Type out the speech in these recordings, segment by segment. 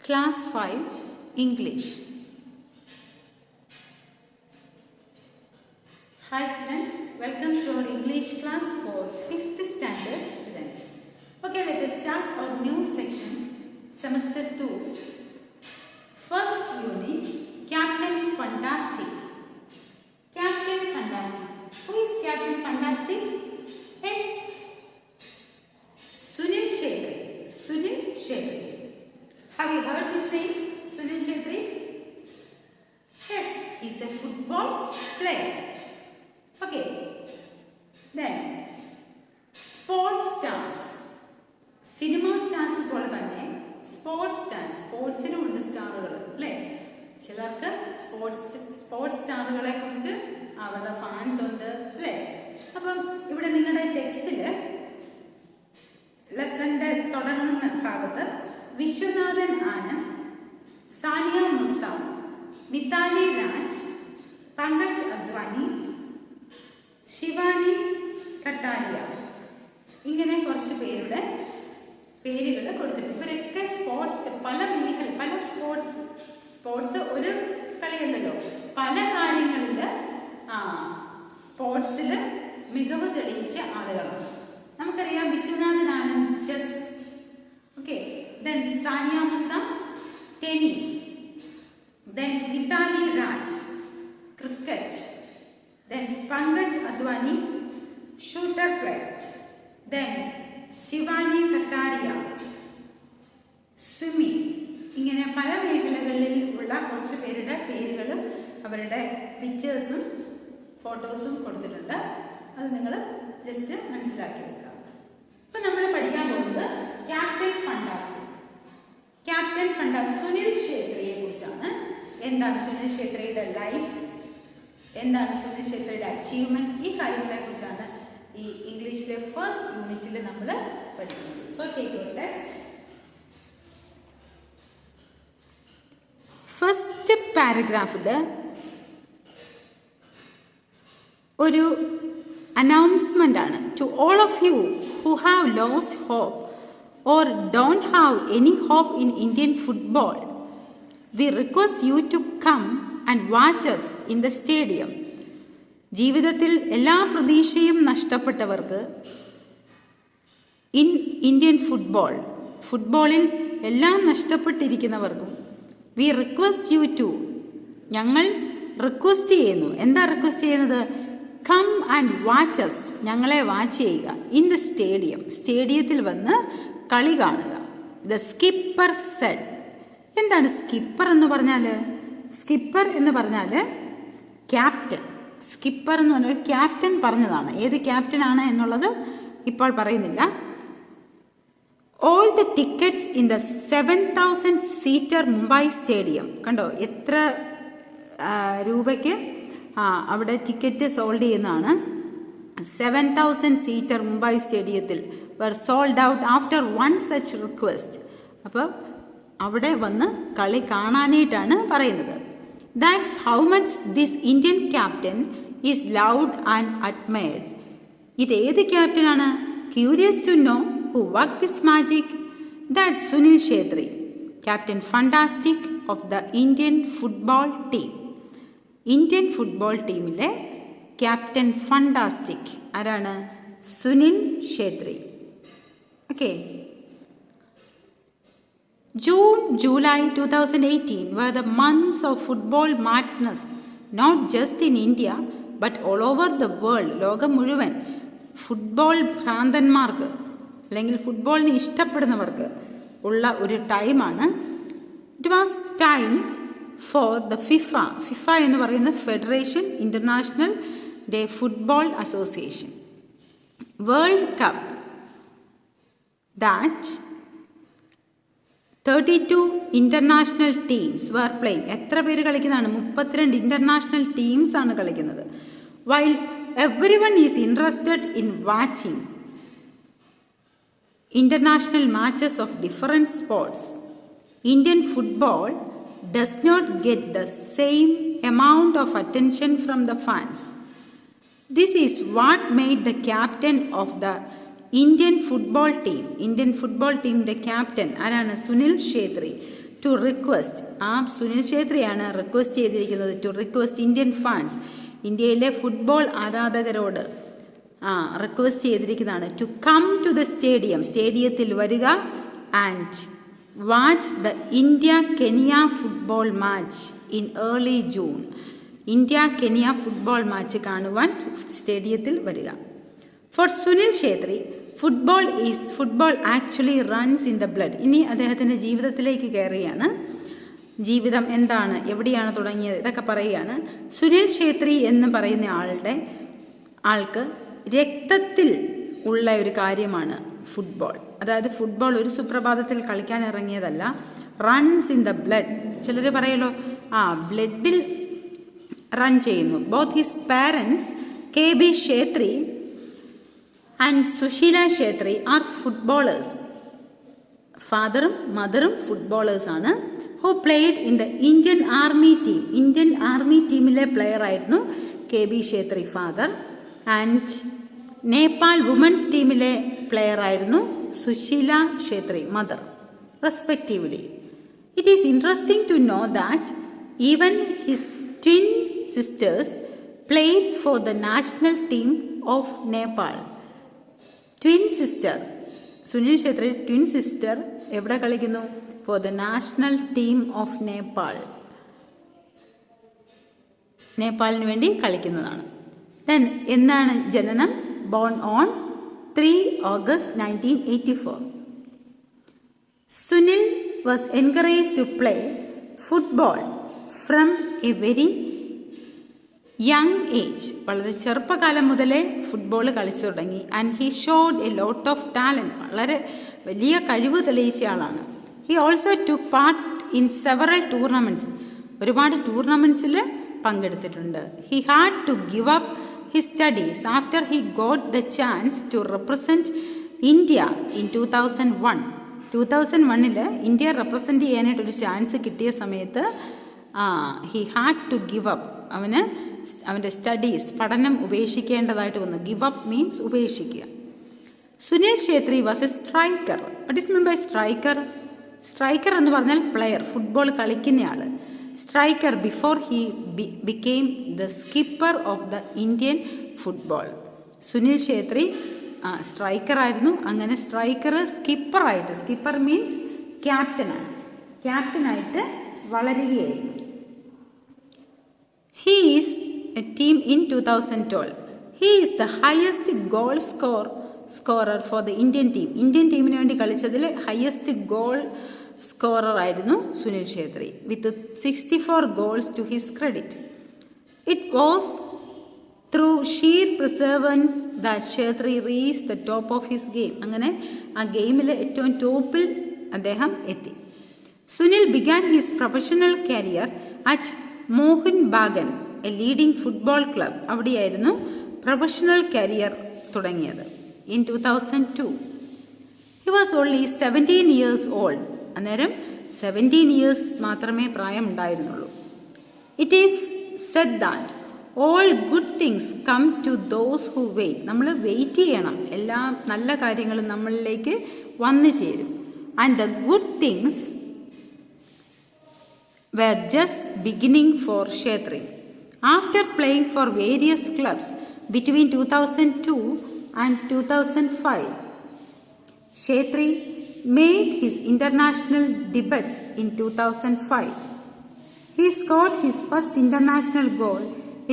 Class 5 English. Hi students, welcome to our English class for 5th standard students. Okay, let us start our new section, semester 2. First unit, Captain Fantastic. Captain Fantastic. Who is Captain Fantastic? Yes, Sunil Shetty. Sunil Shetty. Have you heard this name, Sunil Shetty? Yes, he is a football player. Okay. Then, sports stars. Cinema stars പോലെ തന്നെ sports stars, സ്പോർട്സിനും ഉണ്ട് സ്റ്റാറുകൾ അല്ലേ? ചിലർക്ക് sports സ്റ്റാറുകളെ കുറിച്ച് അവരുടെ fans ഉണ്ട് അല്ലേ? അപ്പം ഇവിടെ നിങ്ങളുടെ ടെക്സ്റ്റിൽ ലെസന്റെ തുടങ്ങുന്ന ഭാഗത്ത് വിശ്വനാഥൻ ആനന്ദ്, സാനിയ മിർസ, മിതാലി രാജ്, പങ്കജ് അദ്വാനി, ശിവാനി കട്ടാരിയ, ഇങ്ങനെ കുറച്ച് പേരുടെ പേരുകൾ കൊടുത്തിട്ടുണ്ട്. ഇവരൊക്കെ പല സ്പോർട്സ് ഒരു കളിയല്ലല്ലോ, പല കാര്യങ്ങളിൽ സ്പോർട്സിൽ മികവ് തെളിയിച്ച ആളുകളാണ്. നമുക്കറിയാം Viswanathan Anand chess, okay, then Sania Mirza tennis, then Mithali Raj cricket, then Pankaj Advani shooter player, then Shivani Kataria swimming. ഇങ്ങനെ പല മേഖലകളിൽ ഉള്ള കുറച്ച് പേരുടെ പേരുകളും അവരുടെ പിക്ചേഴ്സും ഫോട്ടോസും കൊടുത്തിട്ടുണ്ട്. അത് നിങ്ങൾ ജസ്റ്റ് മനസ്സിലാക്കി വെക്കുക. ഇപ്പം നമ്മൾ പഠിക്കാൻ പോകുന്നത് captain fantastic. Captain fantastic Sunil ഛേത്രിയെ കുറിച്ചാണ്. എന്താണ് സുനിൽ ഛേത്രിയുടെ ലൈഫ്, എന്താണ് സുനിൽ ഛേത്രിയുടെ അച്ചീവ്മെന്റ്സ്, ഈ കാര്യങ്ങളെ കുറിച്ചാണ് ഈ ഇംഗ്ലീഷിലെ ഫസ്റ്റ് യൂണിറ്റിൽ നമ്മൾ പഠിക്കുന്നത്. So take your text. First പാരഗ്രാഫിൽ ഒരു അനൗൺസ്മെന്റ് ആണ്. To all of you who have lost hope or don't have any hope in Indian football, we request you to come and watch us in the stadium. ജീവിതത്തിൽ എല്ലാ പ്രതീക്ഷയും നഷ്ടപ്പെട്ടവർക്ക്, Indian ഫുട്ബോളിൽ എല്ലാം നഷ്ടപ്പെട്ടിരിക്കുന്നവർക്കും, വി റിക്വസ്റ്റ് യു ടു, ഞങ്ങൾ request ചെയ്യുന്നു. എന്താ റിക്വസ്റ്റ് ചെയ്യുന്നത്? കം ആൻഡ് വാച്ച് us, ഞങ്ങളെ വാച്ച് ചെയ്യുക. ഇൻ ദ സ്റ്റേഡിയം, സ്റ്റേഡിയത്തിൽ വന്ന് കളി കാണുക. The skipper said. എന്താണ് സ്കിപ്പർ എന്ന് പറഞ്ഞാൽ? സ്കിപ്പർ എന്ന് പറഞ്ഞാൽ ക്യാപ്റ്റൻ. സ്കിപ്പർ എന്ന് പറഞ്ഞാൽ ക്യാപ്റ്റൻ പറഞ്ഞതാണ്. ഏത് ക്യാപ്റ്റനാണ് എന്നുള്ളത് ഇപ്പോൾ പറയുന്നില്ല. All the tickets in the 7,000 seater Mumbai stadium. കണ്ടോ എത്ര രൂപയ്ക്ക് അവിടെ ടിക്കറ്റ് സോൾഡ് ചെയ്യുന്നതാണ്. 7,000 സീറ്റർ മുംബൈ സ്റ്റേഡിയത്തിൽ were sold out after one such request. അപ്പോൾ അവിടെ വന്ന് കളി കാണാനായിട്ടാണ് പറയുന്നത്. That's how much this Indian captain is loved and admired. ഇത് ഏത് ക്യാപ്റ്റനാണ്? Curious to know who worked this magic? That's Sunil Shetty, Captain Fantastic of the Indian football team. Indian football ടീമിലെ captain fantastic ആരാണ്? Sunil Chhetri. Okay. June, July 2018 were the months of football madness, not just in India but all over the world. ലോകം മുഴുവൻ football ഭ്രാന്തന്മാർക്ക് അല്ലെങ്കിൽ ഫുട്ബോളിനെ ഇഷ്ടപ്പെടുന്നവർക്ക് ഉള്ള ഒരു ടൈമാണ്. It was time for the FIFA എന്ന് പറയുന്ന federation international de football association world cup that 32 international teams were playing. എത്ര പേര് കളിക്കുന്നതാണ്? 32 ഇൻ്റർനാഷണൽ ടീംസ് ആണ് കളിക്കുന്നത്. While every one is interested in watching international matches of different sports, Indian football does not get the same amount of attention from the fans. This is what made the captain of the Indian football ടീമിൻ്റെ captain ആരാണ്? Sunil Chhetri. To request, ആ സുനിൽ ഛേത്രിയാണ് request ചെയ്തിരിക്കുന്നത്, to request Indian fans, ഇന്ത്യയിലെ football ആരാധകരോട് request ചെയ്തിരിക്കുന്നതാണ്, to come to the stadium, സ്റ്റേഡിയത്തിൽ വരിക, and watch the India Kenya football match in early June, India Kenya football match കാണുവാൻ സ്റ്റേഡിയത്തിൽ വരിക. For Sunil Chhetri football actually runs in the blood. ഇനി അദ്ദേഹത്തിൻ്റെ ജീവിതത്തിലേക്ക് കയറുകയാണ്. ജീവിതം എന്താണ്, എവിടെയാണ് തുടങ്ങിയത്, ഇതൊക്കെ പറയുകയാണ്. സുനിൽ ഛേത്രി എന്ന് പറയുന്ന ആൾക്ക് രക്തത്തിൽ ഉള്ള ഒരു കാര്യമാണ് ഫുട്ബോൾ. അതായത് ഫുട്ബോൾ ഒരു സുപ്രഭാതത്തിൽ കളിക്കാൻ ഇറങ്ങിയതല്ല, റൺസ് ഇൻ ദ ബ്ലഡ്. ചിലർ പറയുമല്ലോ ബ്ലഡിൽ റൺ ചെയ്യുന്നു. Both his parents KB Chhetri and Sushila Chhetri are footballers. ഫാദറും മദറും ഫുട്ബോളേഴ്സാണ്. Who played in the Indian army team. Indian army ടീമിലെ പ്ലെയർ ആയിരുന്നു KB Chhetri father. And Nepal women's ടീമിലെ പ്ലെയർ ആയിരുന്നു Sushila Chhetri mother, respectively. It is interesting to know that even his twin sisters played for the national team of Nepal. Twin sister, Sunil Chhetri twin sister എവിടെ കളിക്കുന്നു? For the national team of Nepal, നേപ്പാളിന് വേണ്ടി കളിക്കുന്നതാണ്. Then എന്നാണ് ജനനം? Born on 3 August 1984. Sunil was encouraged to play football from a very young age. വളരെ ചെറുപ്പകാലം മുതലേ ഫുട്ബോൾ കളിച്ചു തുടങ്ങി. And he showed a lot of talent. വളരെ വലിയ കഴിവ് തെളിയിച്ച ആളാണ്. He also took part in several tournaments. ഒരുപാട് ടൂർണമെൻറ്റ്സിൽ പങ്കെടുത്തിട്ടുണ്ട്. He had to give up his studies after he got the chance to represent India in 2001. 2001 India represent ചെയ്യാനായിട്ടൊരു chance കിട്ടിയ സമയത്ത് he had to give up. അവൻ്റെ studies, പഠനം ഉപേക്ഷിക്കേണ്ടതായിട്ട് വന്നു. ഗിവ് അപ്പ് മീൻസ് ഉപേക്ഷിക്കുക. Sunil Chhetri was a striker. What is mean by striker? Striker എന്ന് പറഞ്ഞാൽ പ്ലെയർ, ഫുട്ബോൾ കളിക്കുന്നയാൾ. Striker before he became the skipper of the Indian football. Sunil Chhetri സ്ട്രൈക്കറായിരുന്നു. അങ്ങനെ സ്ട്രൈക്കർ സ്കിപ്പറായിട്ട്, സ്കിപ്പർ മീൻസ് ക്യാപ്റ്റനാണ്, ക്യാപ്റ്റനായിട്ട് വളരുകയായിരുന്നു. He is a team in 2012. He is the highest goal scorer for the Indian team. Indian ടീമിന് വേണ്ടി കളിച്ചതിൽ highest goal scorer ആയിരുന്നു സുനിൽ ഛേത്രി, വിത്ത് 64 goals to his credit. It was through sheer perseverance that Chhetri reached the top of his game. അങ്ങനെ ആ ഗെയിമിൽ ഏറ്റവും ടോപ്പിൽ അദ്ദേഹം എത്തി. Sunil began his professional career at Mohan Bagan, a leading football club. അവിടെയായിരുന്നു പ്രൊഫഷണൽ കരിയർ തുടങ്ങിയത്. In 2002 he was only 17 years old. അന്നേരം 17 years മാത്രമേ പ്രായം ഉണ്ടായിരുന്നുള്ളൂ. It is said that all good things come to those who wait. നമ്മൾ വെയിറ്റ് ചെയ്യണം, എല്ലാ നല്ല കാര്യങ്ങളും നമ്മളിലേക്ക് വന്നു ചേരും. And the good things were just beginning for Chhetri. After playing for various clubs between 2002 and 2005, ಛೇತ್ರಿ made his international debut in 2005. He scored his first international goal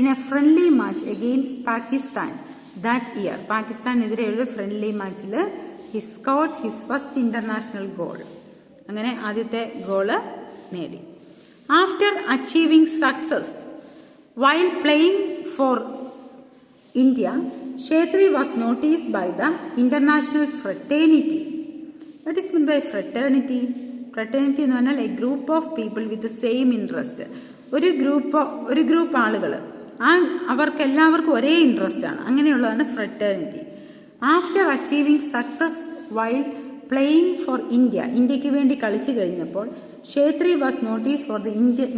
in a friendly match against Pakistan that year. പാകിസ്ഥാനെതിരെയുള്ള friendly മാച്ചിൽ he scored his first international goal. അങ്ങനെ ആദ്യത്തെ goal നേടി. After achieving success while playing for India, ಛೇತ್ರಿ was noticed by the international fraternity. What is meant by fraternity? Fraternity എന്ന് പറഞ്ഞാൽ a group of people with the same interest. ഒരു group ആളുകൾ, അവർക്കെല്ലാവർക്കും ഒരേ interest ആണ്, അങ്ങനെയുള്ളതാണ് fraternity. After achieving success while playing for India, ഇന്ത്യക്ക് വേണ്ടി കളിച്ചു കഴിഞ്ഞപ്പോൾ Chhetri was notice for the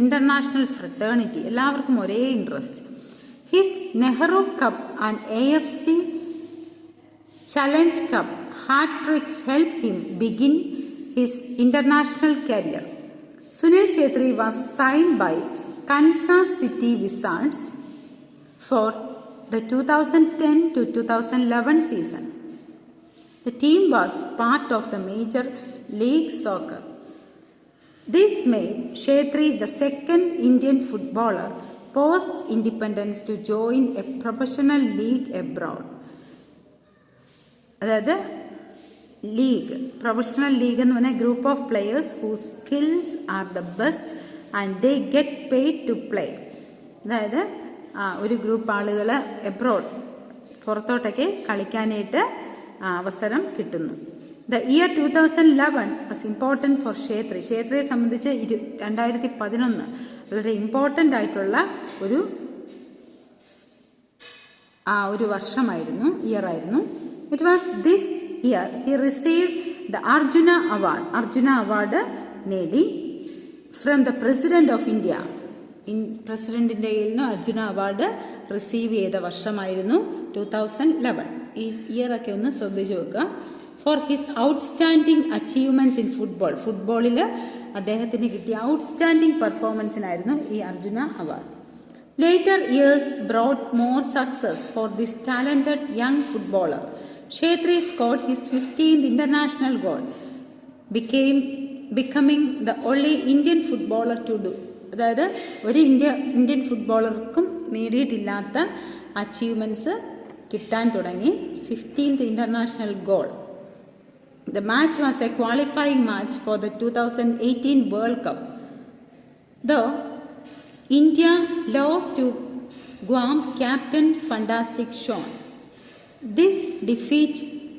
international fraternity. എല്ലാവർക്കും ഒരേ interest. His Nehru cup and AFC challenge cup hattricks help him begin his international career. Sunil Chhetri was signed by Kansas City Wizards for the 2010 to 2011 season. The team was part of the Major League Soccer. This made Chhetri the second Indian footballer post-independence to join a professional league abroad. അതായത് professional league എന്ന് പറഞ്ഞാൽ group of players whose skills are the best and they get paid to play. അതായത് ഒരു group ആളുകൾ abroad പുറത്തോട്ടൊക്കെ കളിക്കാനായിട്ട് അവസരം കിട്ടുന്നു. The year 2011 was important for Chhetri. ഛേത്രിയെ സംബന്ധിച്ച് 2011 വളരെ ഇമ്പോർട്ടൻ്റ് ആയിട്ടുള്ള ഒരു വർഷമായിരുന്നു, ഇയറായിരുന്നു. It was this year he received the Arjuna award. Arjuna award നേടി from the president of India. പ്രസിഡന്റിൻ്റെ കയ്യിൽ നിന്ന് അർജുന അവാർഡ് റിസീവ് ചെയ്ത വർഷമായിരുന്നു 2011. ഈ ഇയറൊക്കെ ഒന്ന് ശ്രദ്ധിച്ചു വെക്കുക. For his outstanding achievements in football. ഫുട്ബോളിൽ അദ്ദേഹത്തിന് കിട്ടിയ ഔട്ട്സ്റ്റാൻഡിങ് പെർഫോമൻസിനായിരുന്നു ഈ Arjuna award. Later years brought more success for this talented young footballer. Chhetri scored his 15th international goal, becoming the only Indian footballer to do. അതായത് ഒരു Indian ഫുട്ബോളർക്കും നേടിയിട്ടില്ലാത്ത achievements കിട്ടാൻ തുടങ്ങി. 15th international goal. The match was a qualifying match for the 2018 World Cup. Though India lost to Guam captain Fantastic Sean. This defeat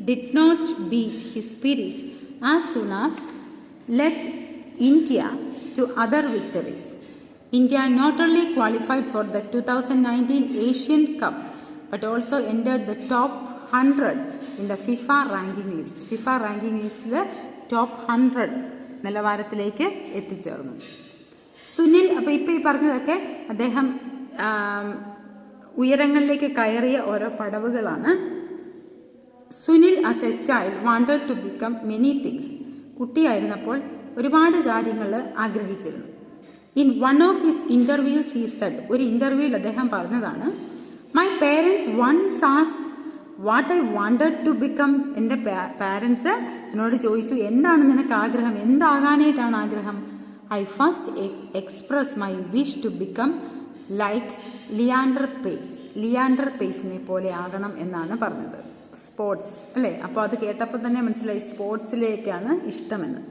did not beat his spirit as soon as led India to other victories. India not only qualified for the 2019 Asian Cup but also entered the top 100 in the FIFA ranking list. FIFA ranking list top 100 നിലവാരത്തിലേക്ക് എത്തിച്ചേർന്നു. സുനിൽ, അപ്പോൾ ഇപ്പോൾ ഈ പറഞ്ഞതൊക്കെ അദ്ദേഹം ഉയരങ്ങളിലേക്ക് കയറിയ ഓരോ പടവുകളാണ്. Sunil as a child wanted to become many things. കുട്ടിയായിരുന്നപ്പോൾ ഒരുപാട് കാര്യങ്ങൾ ആഗ്രഹിച്ചിരുന്നു. In one of his interviews he said, ഒരു ഇൻ്റർവ്യൂവിൽ അദ്ദേഹം പറഞ്ഞതാണ്, my parents once asked what I wanted to become. എൻ്റെ പാരൻസ് എന്നോട് ചോദിച്ചു, എന്താണ് നിനക്ക് ആഗ്രഹം, എന്താകാനായിട്ടാണ് ആഗ്രഹം? I first express my wish to become like Leander Paes. Leander പേസിനെ പോലെ ആകണം എന്നാണ് പറഞ്ഞത്. സ്പോർട്സ് അല്ലേ? അപ്പോൾ അത് കേട്ടപ്പോൾ തന്നെ മനസ്സിലായി സ്പോർട്സിലേക്കാണ് ഇഷ്ടമെന്ന്.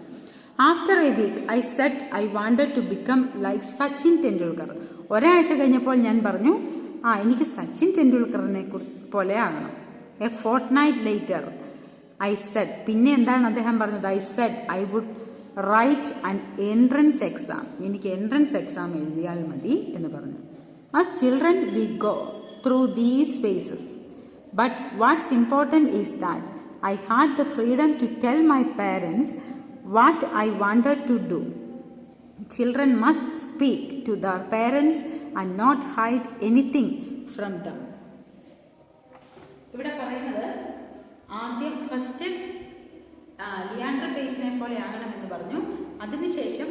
After a week I said I wanted to become like Sachin Tendulkar. ഒരാഴ്ച കഴിഞ്ഞപ്പോൾ ഞാൻ പറഞ്ഞു, എനിക്ക് സച്ചിൻ ടെണ്ടുൽക്കറിനെ പോലെ ആകണം. A fortnight later I said, പിന്നെ എന്താണ് അദ്ദേഹം പറഞ്ഞത്? I said I would write an entrance exam. എനിക്ക് എൻട്രൻസ് എക്സാം എഴുതിയാൽ മതി എന്ന് പറഞ്ഞു. As children we go through these phases but what's important is that I had the freedom to tell my parents what I wanted to do. Children must speak to their parents and not hide anything from them. ഇവിടെ പറയുന്നത് ആദ്യം first Leander പേസിനെ പോലെ ആകണമെന്ന് പറഞ്ഞു. അതിനുശേഷം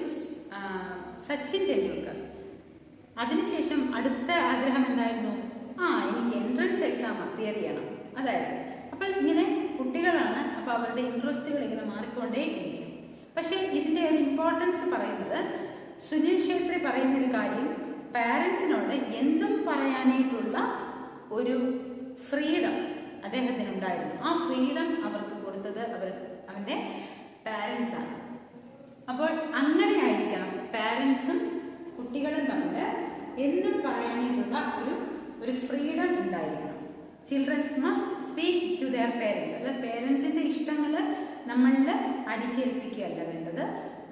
സച്ചിൻ ടെണ്ടുൽക്കർ. അതിനുശേഷം അടുത്ത ആഗ്രഹം എന്തായിരുന്നു? എനിക്ക് എൻട്രൻസ് എക്സാം അപ്പിയർ ചെയ്യണം. അതായത് അപ്പോൾ ഇങ്ങനെ കുട്ടികളാണ്, അപ്പോൾ അവരുടെ ഇൻട്രസ്റ്റുകൾ ഇങ്ങനെ മാറിക്കൊണ്ടേ ഇരിക്കും. പക്ഷേ ഇതിൻ്റെ ഒരു ഇമ്പോർട്ടൻസ് പറയുന്നത്, സുനിൽ ഛേത്രി പറയുന്നൊരു കാര്യം, പാരൻസിനോട് എന്തും പറയാനായിട്ടുള്ള ഒരു ഫ്രീഡം അദ്ദേഹത്തിനുണ്ടായിരുന്നു. ആ ഫ്രീഡം അവർക്ക് കൊടുത്തത് അവൻ്റെ പാരൻസാണ്. അപ്പോൾ അങ്ങനെ ആയിരിക്കണം പാരൻസും കുട്ടികളും തമ്മിൽ എന്തും പറയാനായിട്ടുള്ള ഒരു ഫ്രീഡം ഉണ്ടായിരിക്കണം. Childrens must speak to their parents. അത് പേരൻസിൻ്റെ ഇഷ്ടങ്ങൾ നമ്മളിൽ അടിച്ചേൽപ്പിക്കുകയല്ല വേണ്ടത്.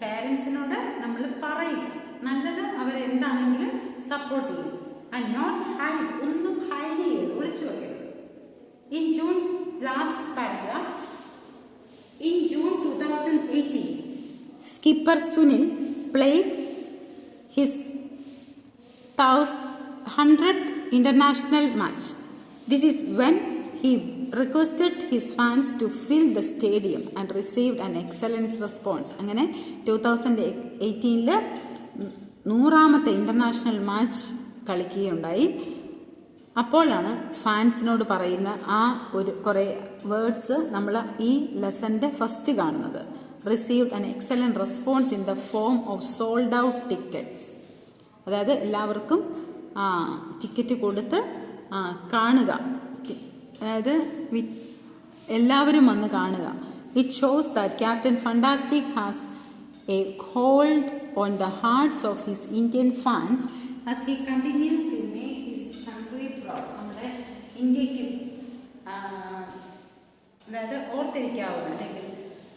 പേരൻസിനോട് നമ്മൾ പറയും, നല്ലത് അവരെന്താണെങ്കിലും സപ്പോർട്ട് ചെയ്യും. ആൻഡ് നോട്ട് ഹൈഡ്, ഒന്നും ഹൈഡ് ചെയ്യരുത്, ഒളിച്ചു വയ്ക്കരുത്. In June, last paragraph, in June 2018, skipper Sunil played his 100th international match. This is when he requested his fans to fill the stadium and received an excellent response. അങ്ങനെ 2018 100ാമത്തെ international match കളിക്കുകയുണ്ടായി. അപ്പോഴാണ് ഫാൻസിനോട് പറയുന്ന ആ ഒരു കുറേ words നമ്മൾ ഈ ലെസൻ്റെ first കാണുന്നത്. Received an excellent response in the form of sold out tickets. അതായത് എല്ലാവർക്കും ടിക്കറ്റ് കൊടുത്ത് കാണുക, അതായത് എല്ലാവരും വന്ന് കാണുക. It shows that captain fantastic has a hold on the hearts of his Indian fans as he continues to make his country proud. നമ്മുടെ ഇന്ത്യക്ക് അതായത് ഓർത്തിരിക്കാവുന്ന അല്ലെങ്കിൽ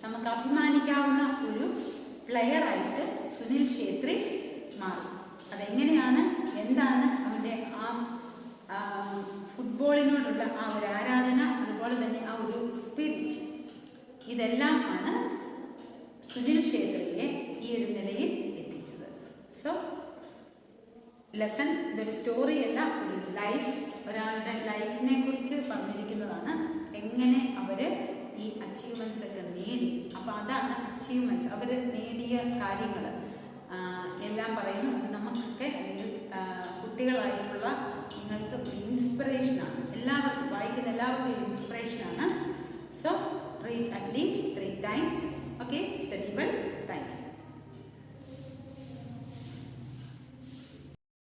നമുക്ക് അഭിമാനിക്കാവുന്ന ഒരു പ്ലെയറായിട്ട് സുനിൽ ഛേത്രി മാറി. അതെങ്ങനെയാണ്, എന്താണ് അവൻ്റെ ആ ഫുട്ബോളിനോടുള്ള ആ ഒരു ആരാധന, അതുപോലെ തന്നെ ആ ഒരു സ്പിരിറ്റ്, ഇതെല്ലാം ആണ് സുനിൽ ഛേത്രിയെ ഈ ഒരു നിലയിൽ എത്തിച്ചത്. സോ ലെസൺ ഇതൊരു സ്റ്റോറിയല്ല, ഒരു ലൈഫ്, ഒരാളുടെ ലൈഫിനെ കുറിച്ച് പറഞ്ഞിരിക്കുന്നതാണ്. എങ്ങനെ അവർ ഈ അച്ചീവ്മെൻറ്റ്സ് ഒക്കെ നേടി. അപ്പോൾ അതാണ് അച്ചീവ്മെൻറ്റ്സ്, അവർ നേടിയ കാര്യങ്ങൾ എല്ലാം പറയുന്നു. അത് നമുക്കൊക്കെ അല്ലെങ്കിൽ കുട്ടികളായിട്ടുള്ള നിങ്ങൾക്ക് ഒരു ഇൻസ്പിറേഷനാണ്. എല്ലാവർക്കും വായിക്കുന്ന എല്ലാവർക്കും ഒരു ഇൻസ്പിറേഷനാണ്.